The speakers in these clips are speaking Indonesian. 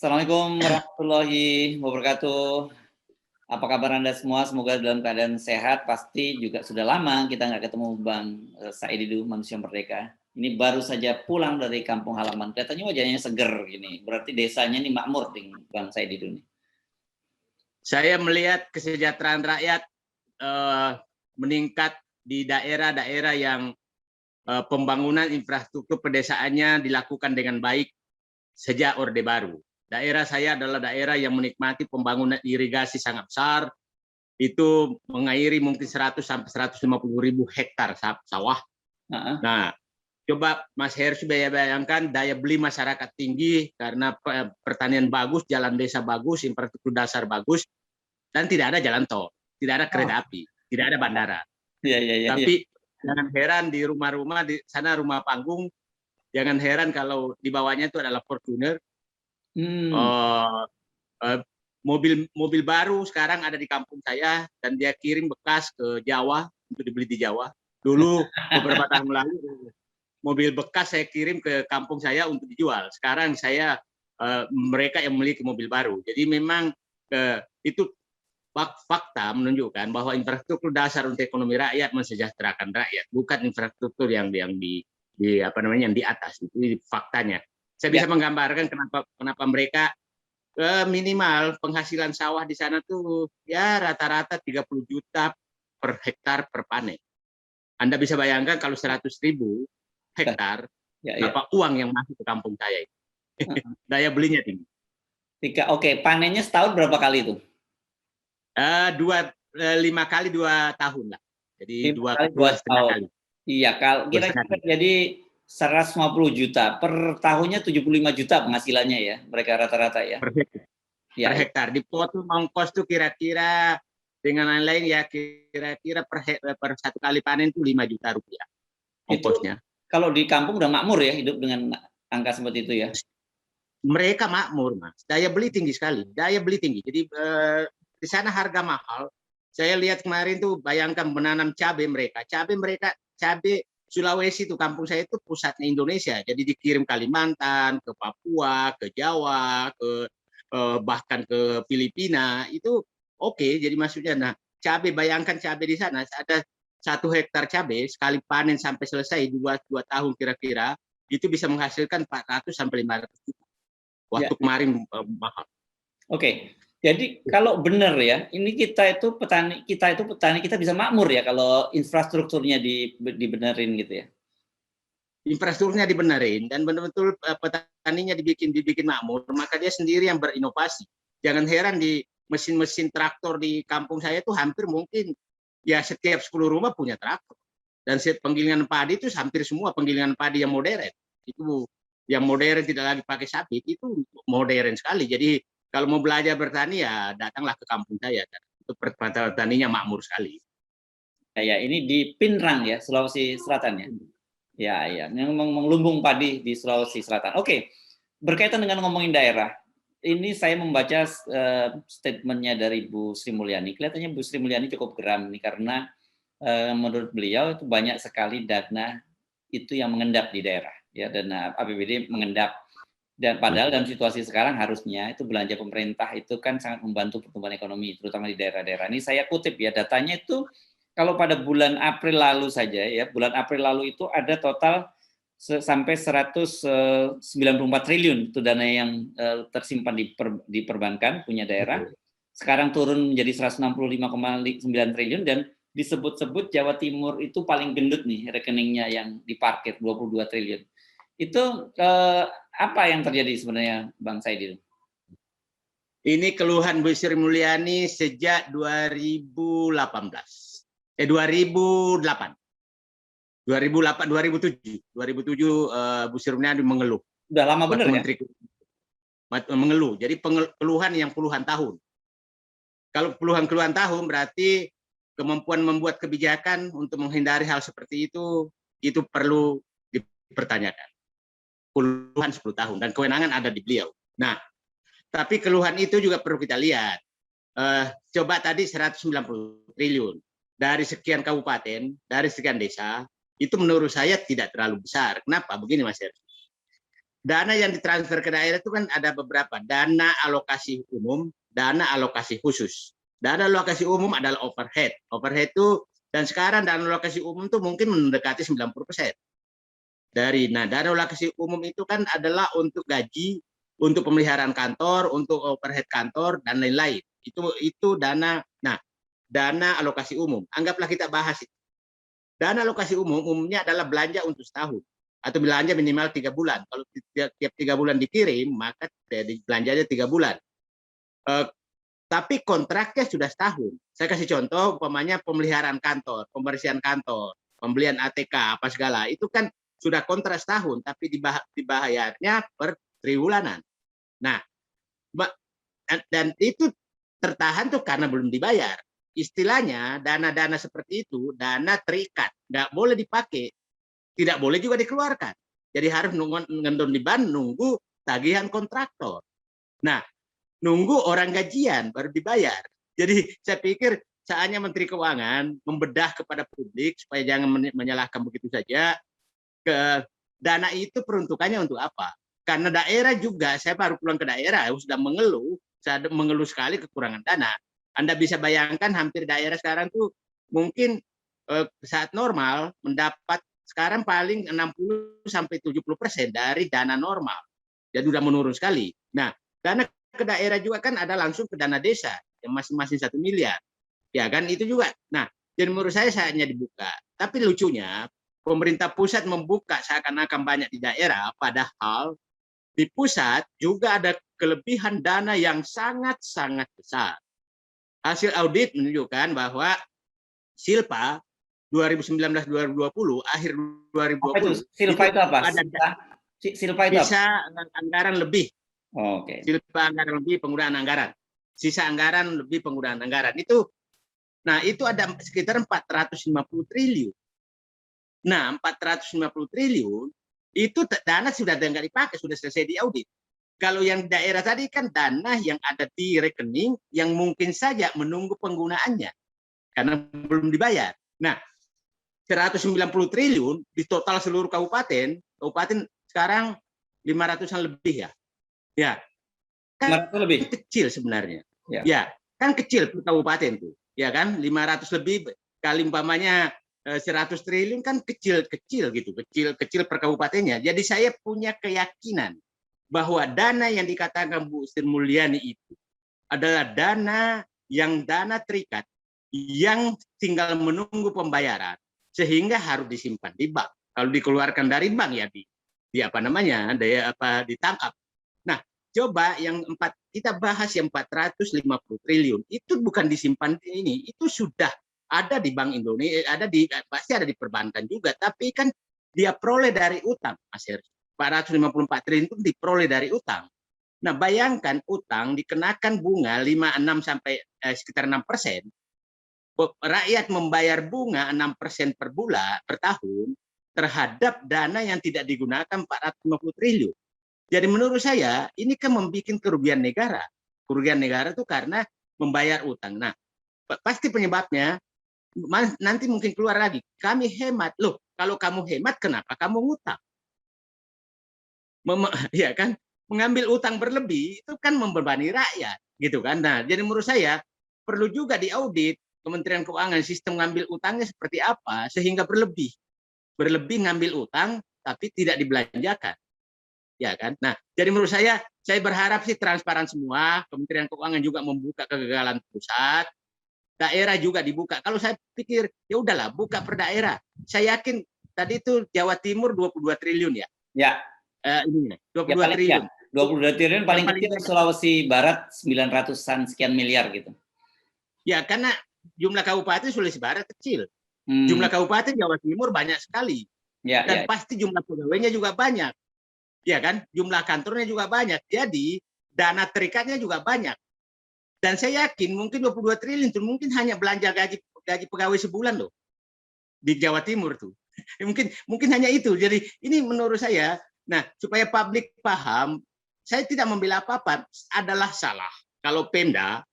Assalamualaikum warahmatullahi wabarakatuh. Apa kabar Anda semua? Semoga dalam keadaan sehat. Pasti juga sudah lama kita nggak ketemu Bang Said Didu, Manusia Merdeka. Ini baru saja pulang dari kampung halaman. Kelihatannya wajahnya seger gini. Berarti desanya ini makmur nih Bang Said Didu nih. Saya melihat kesejahteraan rakyat meningkat di daerah-daerah yang pembangunan infrastruktur pedesaannya dilakukan dengan baik sejak Orde Baru. Daerah saya adalah daerah yang menikmati pembangunan irigasi sangat besar, itu mengairi mungkin 100 sampai 150.000 hektar sawah. Nah, coba Mas Heru sudah bayangkan daya beli masyarakat tinggi karena pertanian bagus, jalan desa bagus, infrastruktur dasar bagus, dan tidak ada jalan tol, tidak ada kereta api, tidak ada bandara. Tapi jangan heran di rumah-rumah di sana rumah panggung, jangan heran kalau di bawahnya itu adalah Fortuner. Mobil baru sekarang ada di kampung saya dan dia kirim bekas ke Jawa untuk dibeli di Jawa. Dulu beberapa tahun lalu mobil bekas saya kirim ke kampung saya untuk dijual. Sekarang saya mereka yang memiliki mobil baru. Jadi memang itu fakta menunjukkan bahwa infrastruktur dasar untuk ekonomi rakyat mensejahterakan rakyat, bukan infrastruktur yang di yang di atas. Itu faktanya. Saya bisa menggambarkan kenapa mereka minimal penghasilan sawah di sana tuh ya rata-rata 30 juta per hektar per panen. Anda bisa bayangkan kalau 100.000 hektar, berapa uang yang masuk ke kampung saya itu. Daya belinya tinggi. Oke, panennya setahun berapa kali itu? 5 kali 2 tahun lah. Jadi 2,5 kali. Iya, kalau kira-kira jadi 150 juta per tahunnya, 75 juta penghasilannya ya mereka rata-rata ya. Per hektar. Dipotong ongkos tuh kira-kira dengan lain-lain ya kira-kira per satu kali panen itu 5 juta rupiah ongkosnya. Kalau di kampung udah makmur ya hidup dengan angka seperti itu ya. Mereka makmur, Mas. Daya beli tinggi sekali. Daya beli tinggi. Jadi di sana harga mahal. Saya lihat kemarin tuh bayangkan menanam cabai mereka. Cabai Sulawesi itu kampung saya itu pusatnya Indonesia. Jadi dikirim Kalimantan, ke Papua, ke Jawa, bahkan ke Filipina. Itu oke. Jadi maksudnya nah, cabai bayangkan cabai di sana ada 1 hektar cabai sekali panen sampai selesai 2 tahun kira-kira itu bisa menghasilkan 400 sampai 500 juta. Waktu kemarin mahal. Oke. Jadi kalau benar ya, ini kita itu petani kita bisa makmur ya kalau infrastrukturnya dibenerin gitu ya. Infrastrukturnya dibenerin dan betul-betul petaninya dibikin makmur, maka dia sendiri yang berinovasi. Jangan heran di mesin-mesin traktor di kampung saya itu hampir mungkin ya setiap 10 rumah punya traktor. Dan penggilingan padi itu hampir semua penggilingan padi yang modern. Itu yang modern tidak lagi pakai sapi, itu modern sekali. Jadi kalau mau belajar bertani ya datanglah ke kampung saya. Itu petaninya makmur sekali. Ya, ini di Pinrang ya, Sulawesi Selatan ya. Ya, yang mengelumbung padi di Sulawesi Selatan. Oke, berkaitan dengan ngomongin daerah, ini saya membaca statementnya dari Bu Sri Mulyani. Kelihatannya Bu Sri Mulyani cukup geram nih karena menurut beliau itu banyak sekali dana itu yang mengendap di daerah, ya dana APBD mengendap. Dan padahal dalam situasi sekarang harusnya itu belanja pemerintah itu kan sangat membantu pertumbuhan ekonomi, terutama di daerah-daerah. Ini saya kutip ya, datanya itu kalau pada bulan April lalu saja ya, bulan April lalu itu ada total sampai 194 triliun itu dana yang tersimpan di perbankan punya daerah. Sekarang turun menjadi 165,9 triliun dan disebut-sebut Jawa Timur itu paling gendut nih rekeningnya yang diparkir 22 triliun. Itu apa yang terjadi sebenarnya Bang Said? Ini keluhan Bu Sri Mulyani sejak 2008. 2007 Bu Sri Mulyani mengeluh. Udah lama benar ya? Mengeluh. Jadi keluhan yang puluhan tahun. Kalau puluhan tahun berarti kemampuan membuat kebijakan untuk menghindari hal seperti itu perlu dipertanyakan. Puluhan 10 tahun dan kewenangan ada di beliau. Nah, tapi keluhan itu juga perlu kita lihat. Coba tadi 190 triliun dari sekian kabupaten, dari sekian desa, itu menurut saya tidak terlalu besar. Kenapa? Begini Mas Heru. dana yang ditransfer ke daerah itu kan ada beberapa, dana alokasi umum, dana alokasi khusus. Dana alokasi umum adalah overhead. Overhead itu, dan sekarang dana alokasi umum itu mungkin mendekati 90%. Nah, dana alokasi umum itu kan adalah untuk gaji, untuk pemeliharaan kantor, untuk overhead kantor, dan lain-lain. Itu dana, nah, dana alokasi umum. Anggaplah kita bahas itu. Dana alokasi umum umumnya adalah belanja untuk setahun atau belanja minimal 3 bulan. Kalau tiap 3 bulan dikirim, maka belanjanya 3 bulan. Tapi kontraknya sudah setahun. Saya kasih contoh, umpamanya pemeliharaan kantor, pembersihan kantor, pembelian ATK, apa segala. Itu kan sudah kontrak setahun, tapi dibayarnya per triwulanan. Nah, dan itu tertahan tuh karena belum dibayar. Istilahnya dana-dana seperti itu dana terikat, nggak boleh dipakai, tidak boleh juga dikeluarkan. Jadi harus ngendon di ban, nunggu tagihan kontraktor. Nah, nunggu orang gajian baru dibayar. Jadi saya pikir saatnya Menteri Keuangan membedah kepada publik supaya jangan menyalahkan begitu saja. Dana itu peruntukannya untuk apa? Karena daerah juga, saya baru pulang ke daerah, sudah mengeluh sekali kekurangan dana. Anda bisa bayangkan hampir daerah sekarang tuh mungkin saat normal mendapat sekarang paling 60-70% dari dana normal. Jadi sudah menurun sekali. Nah, dana ke daerah juga kan ada langsung ke dana desa yang masing-masing 1 miliar. Ya kan itu juga. Nah, jadi menurut saya saatnya dibuka. Tapi lucunya pemerintah pusat membuka seakan-akan banyak di daerah, padahal di pusat juga ada kelebihan dana yang sangat-sangat besar. Hasil audit menunjukkan bahwa Silpa 2019-2020, akhir 2020, Silpa itu apa? Ada Silpa itu sisa anggaran lebih. Oke. Silpa anggaran lebih, penggunaan anggaran. Sisa anggaran lebih, penggunaan anggaran. Itu ada sekitar 450 triliun. Nah, 450 triliun itu dana sudah nggak dipakai, sudah selesai di audit. Kalau yang daerah tadi kan dana yang ada di rekening yang mungkin saja menunggu penggunaannya karena belum dibayar. Nah, 190 triliun di total seluruh kabupaten sekarang 500-an lebih ya. Ya. Kan lebih kecil sebenarnya. Ya, kan kecil per kabupaten tuh. Ya kan, 500 lebih kali umpamanya 100 triliun kan kecil-kecil gitu, kecil per kabupatennya. Jadi saya punya keyakinan bahwa dana yang dikatakan Bu Sri Mulyani itu adalah dana terikat yang tinggal menunggu pembayaran sehingga harus disimpan di bank. Kalau dikeluarkan dari bank ya ditangkap. Nah, coba kita bahas yang 450 triliun itu bukan disimpan di ini, itu sudah ada di Bank Indonesia, pasti ada di perbankan juga, tapi kan dia peroleh dari utang, Mas Heru. 454 triliun itu diperoleh dari utang. Nah, bayangkan utang dikenakan bunga 5-6 sampai sekitar 6%. Rakyat membayar bunga 6% per bulan, per tahun, terhadap dana yang tidak digunakan 450 triliun. Jadi menurut saya, ini kan membuat kerugian negara. Kerugian negara itu karena membayar utang. Nah, pasti penyebabnya, nanti mungkin keluar lagi, kami hemat. Loh, kalau kamu hemat, kenapa kamu ngutang? Ya kan, mengambil utang berlebih itu kan membebani rakyat, gitu kan. Nah, jadi menurut saya perlu juga diaudit Kementerian Keuangan sistem ngambil utangnya seperti apa sehingga berlebih ngambil utang tapi tidak dibelanjakan, ya kan. Nah, jadi menurut saya berharap sih transparan semua. Kementerian Keuangan juga membuka kegagalan pusat, daerah juga dibuka. Kalau saya pikir ya udahlah buka per daerah. Saya yakin tadi itu Jawa Timur 22 triliun ya. Ya. Ini 22 triliun. 22 triliun paling kecil Sulawesi Barat 900-an sekian miliar gitu. Ya, karena jumlah kabupaten Sulawesi Barat kecil. Jumlah kabupaten Jawa Timur banyak sekali. Dan pasti jumlah pegawainya juga banyak. Ya kan? Jumlah kantornya juga banyak. Jadi dana terikatnya juga banyak. Dan saya yakin mungkin 22 triliun itu mungkin hanya belanja gaji pegawai sebulan loh. Di Jawa Timur tuh. Mungkin hanya itu. Jadi ini menurut saya, nah, supaya publik paham, saya tidak membela apa-apa, adalah salah kalau Pemda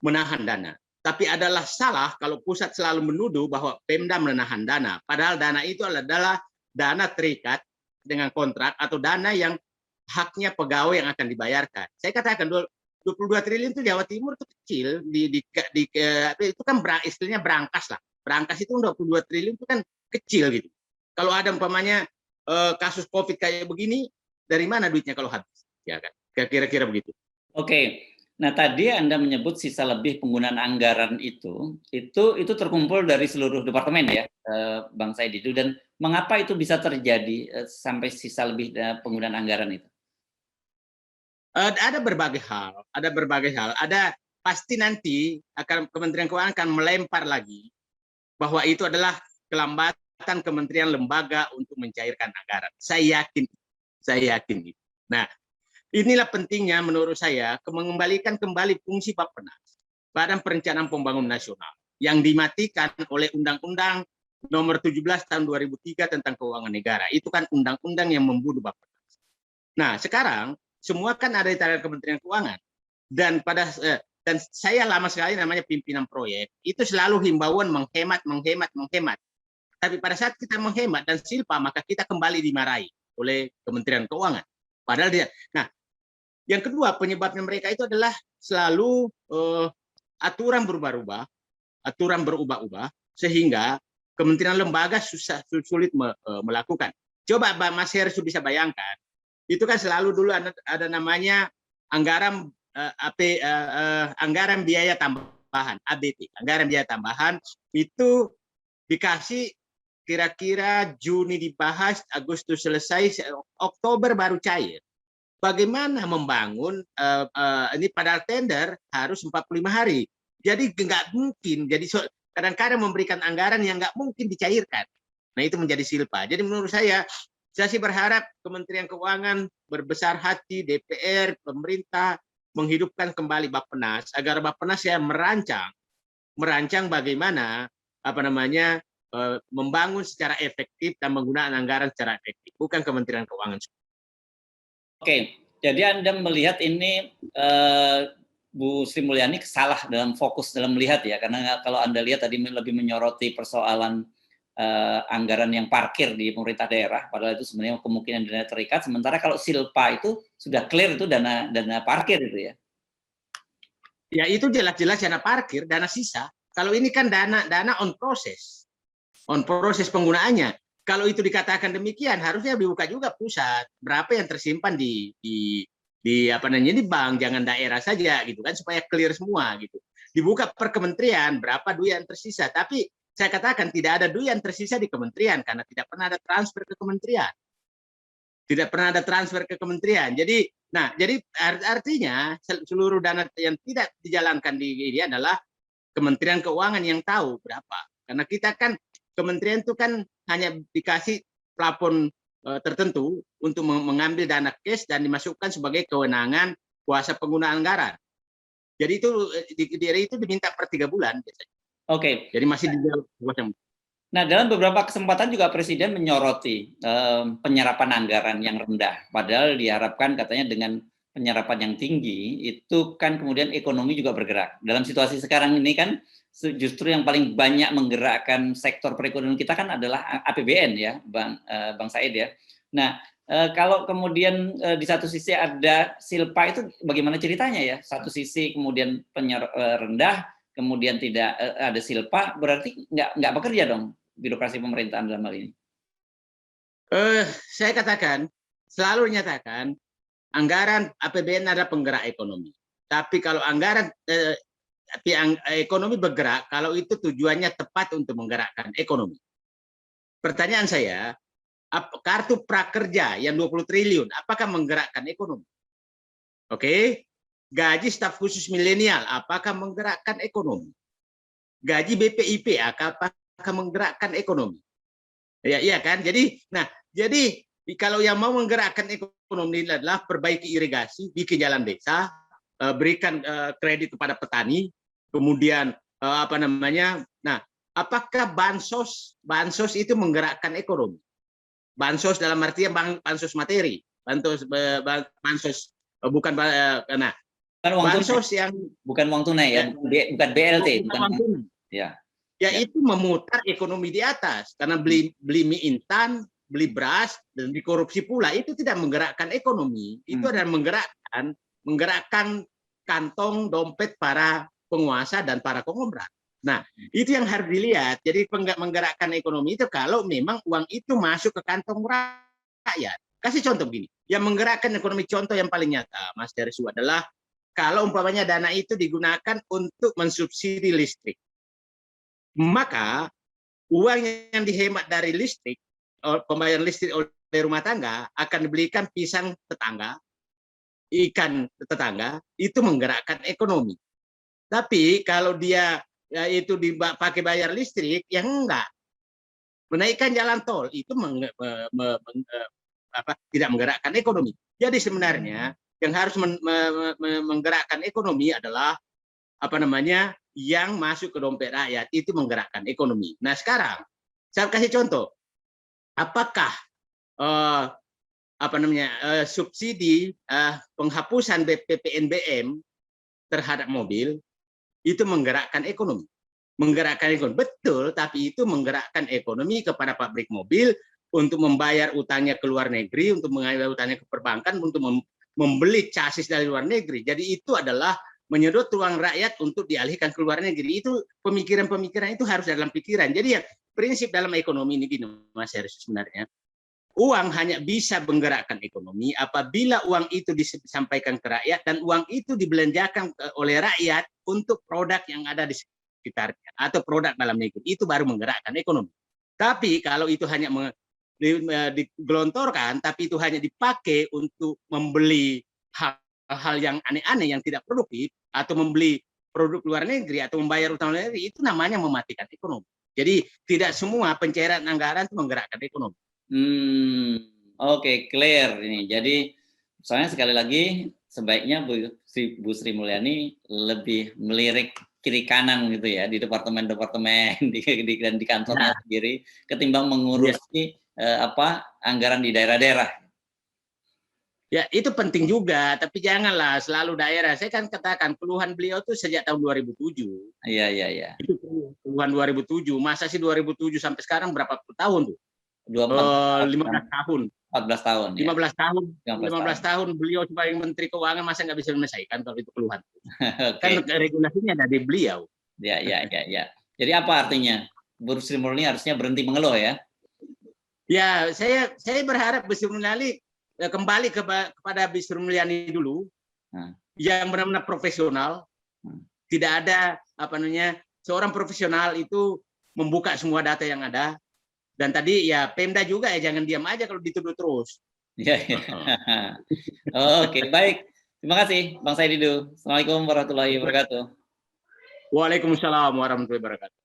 menahan dana. Tapi adalah salah kalau pusat selalu menuduh bahwa Pemda menahan dana. Padahal dana itu adalah dana terikat dengan kontrak atau dana yang haknya pegawai yang akan dibayarkan. Saya katakan 22 triliun itu Jawa Timur itu kecil, itu kan istilahnya berangkas lah. Berangkas itu 22 triliun itu kan kecil gitu. Kalau ada umpamanya kasus COVID kayak begini, dari mana duitnya kalau habis? Ya kan, kira-kira begitu. Oke. Nah, tadi Anda menyebut sisa lebih penggunaan anggaran itu terkumpul dari seluruh departemen ya, Bang Said itu. Dan mengapa itu bisa terjadi sampai sisa lebih penggunaan anggaran itu? Ada berbagai hal, Ada pasti nanti akan Kementerian Keuangan akan melempar lagi bahwa itu adalah kelambatan kementerian lembaga untuk mencairkan anggaran. Saya yakin itu. Nah, inilah pentingnya menurut saya mengembalikan kembali fungsi Bappenas, Badan Perencanaan Pembangunan Nasional, yang dimatikan oleh Undang-Undang Nomor 17 Tahun 2003 tentang Keuangan Negara. Itu kan undang-undang yang membunuh Bappenas. Nah, sekarang semua kan ada di tangan Kementerian Keuangan, dan saya lama sekali namanya pimpinan proyek itu selalu himbauan menghemat. Tapi pada saat kita menghemat dan silpa, maka kita kembali dimarahi oleh Kementerian Keuangan. Padahal dia. Nah, yang kedua penyebabnya mereka itu adalah selalu aturan berubah-ubah sehingga kementerian lembaga sulit melakukan. Coba Mas Herssu bisa bayangkan, itu kan selalu dulu ada namanya anggaran anggaran biaya tambahan (ABT). Anggaran biaya tambahan itu dikasih kira-kira Juni dibahas, Agustus selesai, Oktober baru cair. Bagaimana membangun ini padahal tender harus 45 hari. Jadi nggak mungkin. Jadi kadang-kadang memberikan anggaran yang nggak mungkin dicairkan. Nah, itu menjadi silpa. Jadi menurut saya sih berharap Kementerian Keuangan berbesar hati, DPR, pemerintah menghidupkan kembali Bappenas agar Bappenas ya merancang bagaimana membangun secara efektif dan menggunakan anggaran secara efektif, bukan Kementerian Keuangan. Oke, jadi Anda melihat ini Bu Sri Mulyani salah dalam fokus dalam melihat ya, karena kalau Anda lihat tadi lebih menyoroti persoalan anggaran yang parkir di pemerintah daerah, padahal itu sebenarnya kemungkinan dana terikat. Sementara kalau silpa itu sudah clear, itu dana parkir itu ya. Ya, itu jelas-jelas dana parkir, dana sisa. Kalau ini kan dana on proses penggunaannya. Kalau itu dikatakan demikian, harusnya dibuka juga pusat. Berapa yang tersimpan di bank, jangan daerah saja gitu kan, supaya clear semua gitu. Dibuka per kementerian, berapa duit yang tersisa. Tapi saya katakan tidak ada duit yang tersisa di kementerian karena tidak pernah ada transfer ke kementerian. Jadi artinya seluruh dana yang tidak dijalankan di ini adalah Kementerian Keuangan yang tahu berapa. Karena kita kan kementerian itu kan hanya dikasih plafon tertentu untuk mengambil dana cash dan dimasukkan sebagai kewenangan kuasa penggunaan anggaran. Jadi itu diminta per 3 bulan biasanya. Oke. Jadi masih di dalam. Nah, dalam beberapa kesempatan juga Presiden menyoroti penyerapan anggaran yang rendah. Padahal diharapkan katanya dengan penyerapan yang tinggi itu kan kemudian ekonomi juga bergerak. Dalam situasi sekarang ini kan justru yang paling banyak menggerakkan sektor perekonomian kita kan adalah APBN ya, Bang Said ya. Nah, kalau kemudian di satu sisi ada silpa, itu bagaimana ceritanya ya? Satu sisi kemudian rendah, kemudian tidak ada silpa, berarti nggak bekerja dong birokrasi pemerintahan dalam hal ini. Saya katakan, selalu nyatakan anggaran APBN adalah penggerak ekonomi. Tapi kalau anggaran ekonomi bergerak kalau itu tujuannya tepat untuk menggerakkan ekonomi. Pertanyaan saya, kartu prakerja yang 20 triliun, apakah menggerakkan ekonomi? Oke, gaji staf khusus milenial, apakah menggerakkan ekonomi? Gaji BPIP, apakah menggerakkan ekonomi? Ya, iya kan? Jadi kalau yang mau menggerakkan ekonomi adalah perbaiki irigasi, bikin jalan desa, berikan kredit kepada petani, kemudian Nah, apakah bansos itu menggerakkan ekonomi? Bansos dalam artian bansos materi, bansos bukan bansos yang bukan uang tunai ya, bukan BLT, bukan uang tunai. Ya, itu memutar ekonomi di atas karena beli mie instan, beli beras dan dikorupsi pula, itu tidak menggerakkan ekonomi. Itu adalah menggerakkan kantong dompet para penguasa dan para konglomerat. Nah, itu yang harus dilihat. Jadi menggerakkan ekonomi itu kalau memang uang itu masuk ke kantong rakyat. Kasih contoh begini, yang menggerakkan ekonomi, contoh yang paling nyata, Mas Darisu, adalah kalau umpamanya dana itu digunakan untuk mensubsidi listrik. Maka uang yang dihemat dari listrik, pembayaran listrik oleh rumah tangga, akan dibelikan pisang tetangga, ikan tetangga, itu menggerakkan ekonomi. Tapi kalau dia itu dipakai bayar listrik, yang enggak. Menaikkan jalan tol, itu tidak menggerakkan ekonomi. Jadi sebenarnya yang harus menggerakkan ekonomi adalah yang masuk ke dompet rakyat, itu menggerakkan ekonomi. Nah sekarang saya kasih contoh, apakah subsidi penghapusan PPNBM terhadap mobil itu menggerakkan ekonomi? Menggerakkan ekonomi betul, tapi itu menggerakkan ekonomi kepada pabrik mobil untuk membayar utangnya ke luar negeri, untuk membayar utangnya ke perbankan, untuk membeli chassis dari luar negeri. Jadi itu adalah menyedot uang rakyat untuk dialihkan ke luar negeri. Itu pemikiran-pemikiran itu harus dalam pikiran. Jadi ya prinsip dalam ekonomi ini gini, Mas Heris, sebenarnya uang hanya bisa menggerakkan ekonomi apabila uang itu disampaikan ke rakyat dan uang itu dibelanjakan oleh rakyat untuk produk yang ada di sekitarnya atau produk dalam negeri. Itu baru menggerakkan ekonomi. Tapi kalau itu hanya digelontorkan, tapi itu hanya dipakai untuk membeli hal-hal yang aneh-aneh yang tidak produktif, atau membeli produk luar negeri atau membayar utang luar negeri, itu namanya mematikan ekonomi. Jadi tidak semua pencairan anggaran itu menggerakkan ekonomi. Oke, clear ini. Jadi soalnya sekali lagi sebaiknya Bu Sri Mulyani lebih melirik kiri kanan gitu ya di departemen-departemen dan di kantornya sendiri ketimbang mengurusi anggaran di daerah-daerah. Ya, itu penting juga, tapi janganlah selalu daerah. Saya kan katakan keluhan beliau tuh sejak tahun 2007. Iya. Itu keluhan 2007. Masa sih 2007 sampai sekarang berapa tahun tuh? 15 tahun. 14 tahun. 15 tahun. 15 tahun beliau sebagai Menteri Keuangan, masa nggak bisa menyelesaikan kalau itu keluhan. Okay. Kan regulasinya ada di beliau. Ya. Jadi apa artinya? Bu Sri Mulyani harusnya berhenti mengeluh ya? Ya, saya berharap Bu Sri Mulyani kembali kepada Bu Sri Mulyani dulu, yang benar-benar profesional. Tidak ada seorang profesional itu membuka semua data yang ada. Dan tadi ya Pemda juga ya jangan diam aja kalau dituduh terus. Ya. Oke, baik. Terima kasih Bang Said Didu. Assalamualaikum warahmatullahi wabarakatuh. Waalaikumsalam warahmatullahi wabarakatuh.